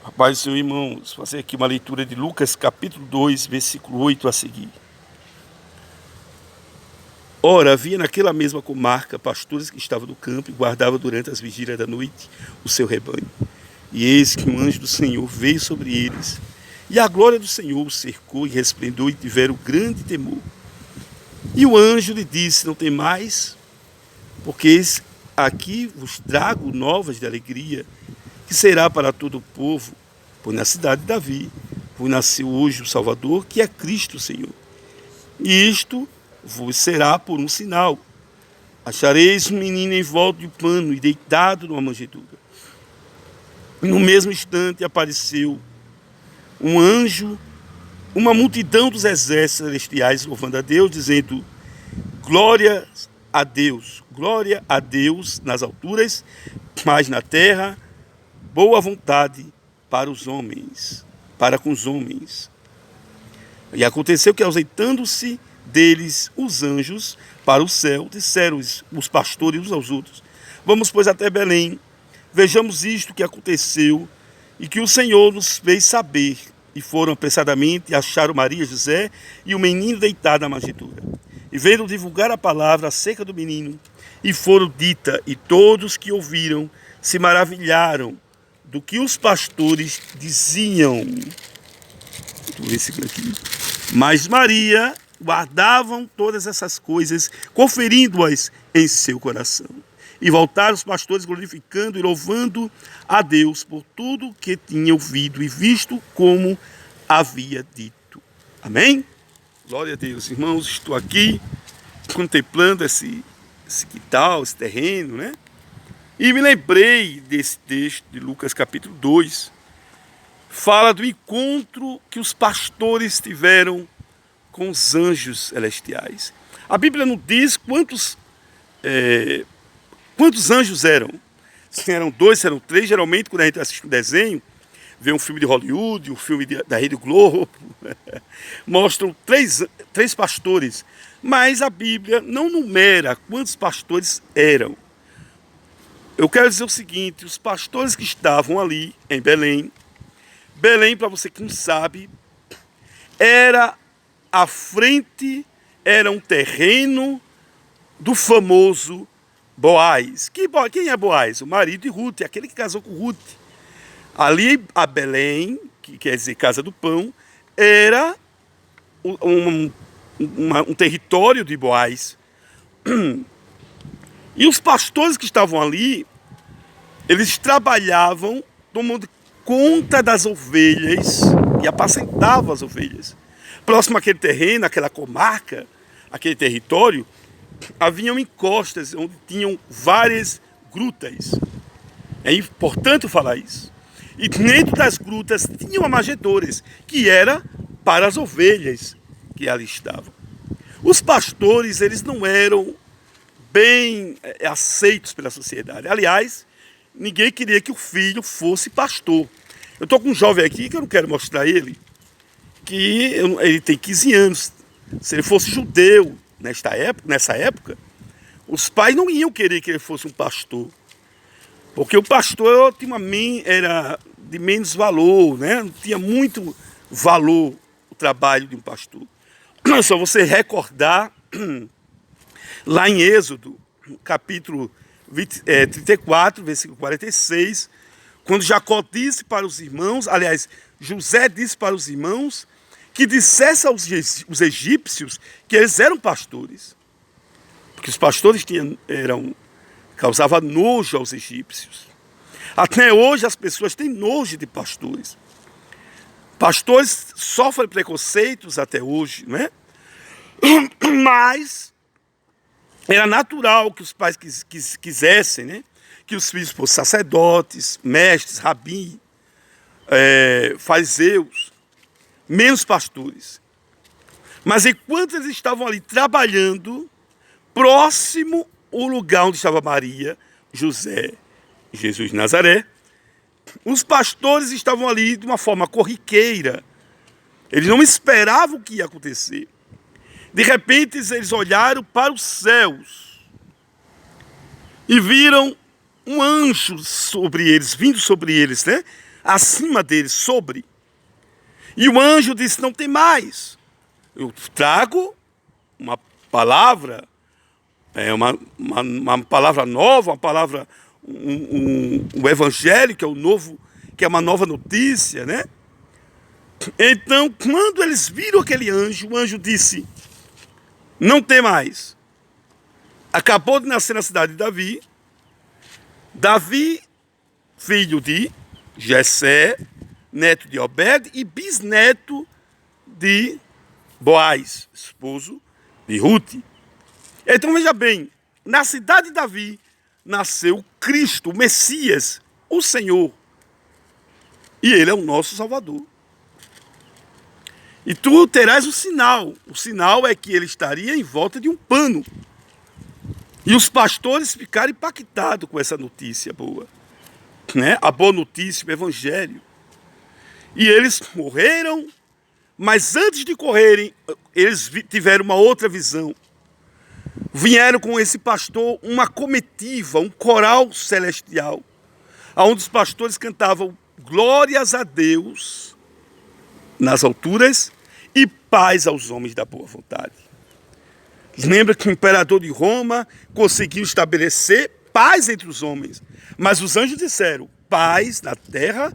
Rapaz, senhor irmãos, fazer aqui uma leitura de Lucas capítulo 2, versículo 8 a seguir. Ora, havia naquela mesma comarca pastores que estavam no campo e guardavam durante as vigílias da noite o seu rebanho. E eis que um anjo do Senhor veio sobre eles, e a glória do Senhor os cercou e resplendeu e tiveram grande temor. E o anjo lhe disse: não temais, porque eis aqui vos trago novas de alegria, que será para todo o povo, pois na cidade de Davi vos nasceu hoje o Salvador, que é Cristo Senhor. E isto vos será por um sinal: achareis um menino envolto de pano e deitado numa manjedoura. E no mesmo instante apareceu um anjo, uma multidão dos exércitos celestiais louvando a Deus, dizendo: glória a Deus nas alturas, mas na terra boa vontade para os homens, para com os homens. E aconteceu que, ausentando-se deles os anjos para o céu, disseram os pastores uns aos outros: vamos, pois, até Belém, vejamos isto que aconteceu e que o Senhor nos fez saber. E foram apressadamente e acharam Maria, José e o menino deitado na manjedoura. E veio divulgar a palavra acerca do menino, e foram dita, e todos que ouviram se maravilharam do que os pastores diziam. Mas Maria guardavam todas essas coisas, conferindo-as em seu coração. E voltaram os pastores glorificando e louvando a Deus por tudo que tinham ouvido e visto como havia dito. Amém? Glória a Deus. Irmãos, estou aqui contemplando esse quintal, esse terreno, né? E me lembrei desse texto de Lucas capítulo 2. Fala do encontro que os pastores tiveram com os anjos celestiais. A Bíblia não diz quantos anjos eram. Se eram dois, se eram três. Geralmente, quando a gente assiste um desenho, vê um filme de Hollywood, um filme da Rede Globo, mostram três pastores. Mas a Bíblia não numera quantos pastores eram. Eu quero dizer o seguinte: os pastores que estavam ali em Belém, para você que não sabe, era a frente, era um terreno do famoso Boaz. Quem é Boaz? O marido de Ruth, aquele que casou com Ruth. Ali, a Belém, que quer dizer Casa do Pão, era um território de Boaz. E os pastores que estavam ali, eles trabalhavam tomando conta das ovelhas e apacentavam as ovelhas. Próximo àquele terreno, àquela comarca, aquele território, haviam encostas onde tinham várias grutas. É importante falar isso. E dentro das grutas tinham manjedouras, que era para as ovelhas que ali estavam. Os pastores, eles não eram bem aceitos pela sociedade. Aliás, ninguém queria que o filho fosse pastor. Eu estou com um jovem aqui que eu não quero mostrar ele, que ele tem 15 anos. Se ele fosse judeu nessa época, os pais não iam querer que ele fosse um pastor. Porque o pastor ultimamente era de menos valor, né? Não tinha muito valor o trabalho de um pastor. É só você recordar lá em Êxodo, capítulo 34, versículo 46, quando Jacó disse para os irmãos, aliás, José disse para os irmãos, que dissesse aos egípcios que eles eram pastores. Porque os pastores causavam nojo aos egípcios. Até hoje as pessoas têm nojo de pastores. Pastores sofrem preconceitos até hoje, não é? Mas era natural que os pais quisessem, né, que os filhos fossem sacerdotes, mestres, rabis, fariseus, menos pastores. Mas enquanto eles estavam ali trabalhando, próximo ao lugar onde estava Maria, José e Jesus de Nazaré, os pastores estavam ali de uma forma corriqueira. Eles não esperavam o que ia acontecer. De repente, eles olharam para os céus e viram um anjo sobre eles, vindo sobre eles, né? acima dele, sobre. E o anjo disse, não tem mais. Eu trago uma palavra, uma palavra nova, uma palavra, um evangelho, que é o novo, que é uma nova notícia, né? Então, quando eles viram aquele anjo, o anjo disse, não tem mais. Acabou de nascer na cidade de Davi. Davi, filho de Jessé, neto de Obed e bisneto de Boaz, esposo de Ruth. Então veja bem, na cidade de Davi nasceu Cristo, o Messias, o Senhor. E ele é o nosso Salvador. E tu terás o sinal. O sinal é que ele estaria em volta de um pano. E os pastores ficaram impactados com essa notícia boa, né? A boa notícia, o evangelho. E eles morreram, mas antes de correrem, eles tiveram uma outra visão. Vieram com esse pastor uma comitiva, um coral celestial, onde os pastores cantavam glórias a Deus nas alturas e paz aos homens da boa vontade. Lembra que o imperador de Roma conseguiu estabelecer paz entre os homens, mas os anjos disseram paz na terra,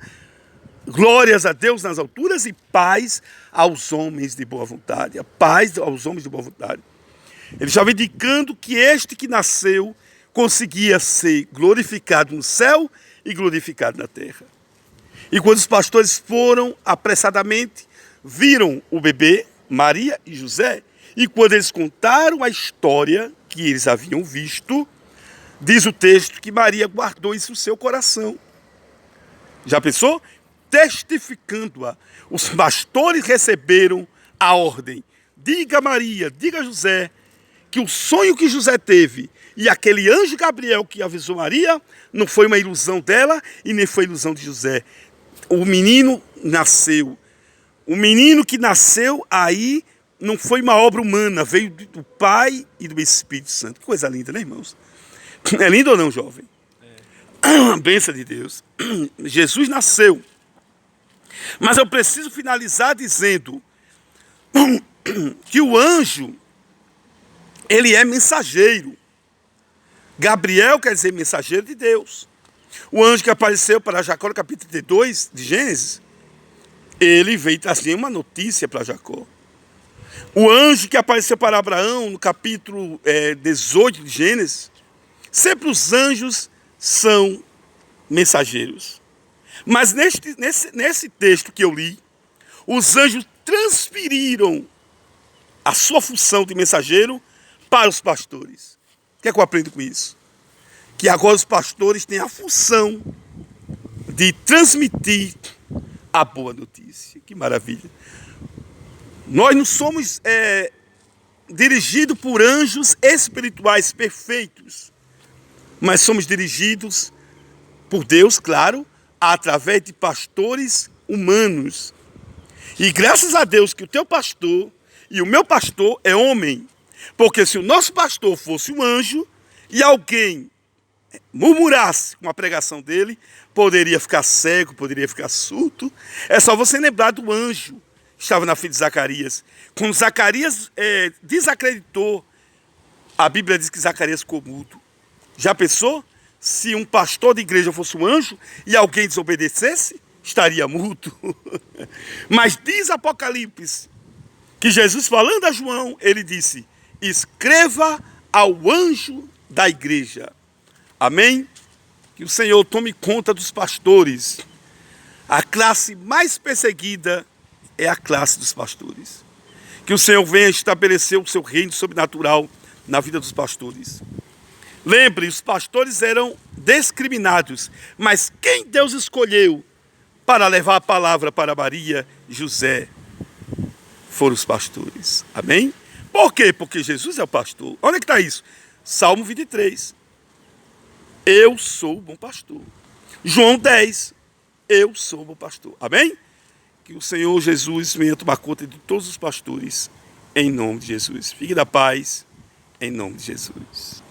glórias a Deus nas alturas e paz aos homens de boa vontade. A paz aos homens de boa vontade. Ele estava indicando que este que nasceu conseguia ser glorificado no céu e glorificado na terra. E quando os pastores foram apressadamente, viram o bebê, Maria e José, e quando eles contaram a história que eles haviam visto, diz o texto que Maria guardou isso no seu coração. Já pensou? Testificando-a, os pastores receberam a ordem. Diga a Maria, diga a José, que o sonho que José teve e aquele anjo Gabriel que avisou Maria não foi uma ilusão dela e nem foi ilusão de José. O menino nasceu. O menino que nasceu aí não foi uma obra humana, veio do Pai e do Espírito Santo. Que coisa linda, né, irmãos? É lindo ou não, jovem? É. Bênção de Deus. Jesus nasceu. Mas eu preciso finalizar dizendo que o anjo, ele é mensageiro. Gabriel quer dizer mensageiro de Deus. O anjo que apareceu para Jacó no capítulo 32 de Gênesis, ele veio trazer uma notícia para Jacó. O anjo que apareceu para Abraão no capítulo 18 de Gênesis, sempre os anjos são mensageiros. Mas nesse texto que eu li, os anjos transferiram a sua função de mensageiro para os pastores. O que é que eu aprendo com isso? Que agora os pastores têm a função de transmitir a boa notícia. Que maravilha. Nós não somos dirigidos por anjos espirituais perfeitos, mas somos dirigidos por Deus, claro, através de pastores humanos. E graças a Deus que o teu pastor e o meu pastor é homem. Porque se o nosso pastor fosse um anjo e alguém murmurasse com a pregação dele, poderia ficar cego, poderia ficar surdo. É só você lembrar do anjo que estava na filha de Zacarias. Quando Zacarias desacreditou, a Bíblia diz que Zacarias ficou mudo. Já pensou? Se um pastor de igreja fosse um anjo e alguém desobedecesse, estaria mudo. Mas diz Apocalipse que Jesus, falando a João, ele disse: escreva ao anjo da igreja. Amém? Que o Senhor tome conta dos pastores. A classe mais perseguida é a classe dos pastores. Que o Senhor venha estabelecer o seu reino sobrenatural na vida dos pastores. Lembre, os pastores eram discriminados, mas quem Deus escolheu para levar a palavra para Maria e José foram os pastores. Amém? Por quê? Porque Jesus é o pastor. Onde é que está isso? Salmo 23. Eu sou o bom pastor. João 10. Eu sou o bom pastor. Amém? Que o Senhor Jesus venha tomar conta de todos os pastores, em nome de Jesus. Fique da paz, em nome de Jesus.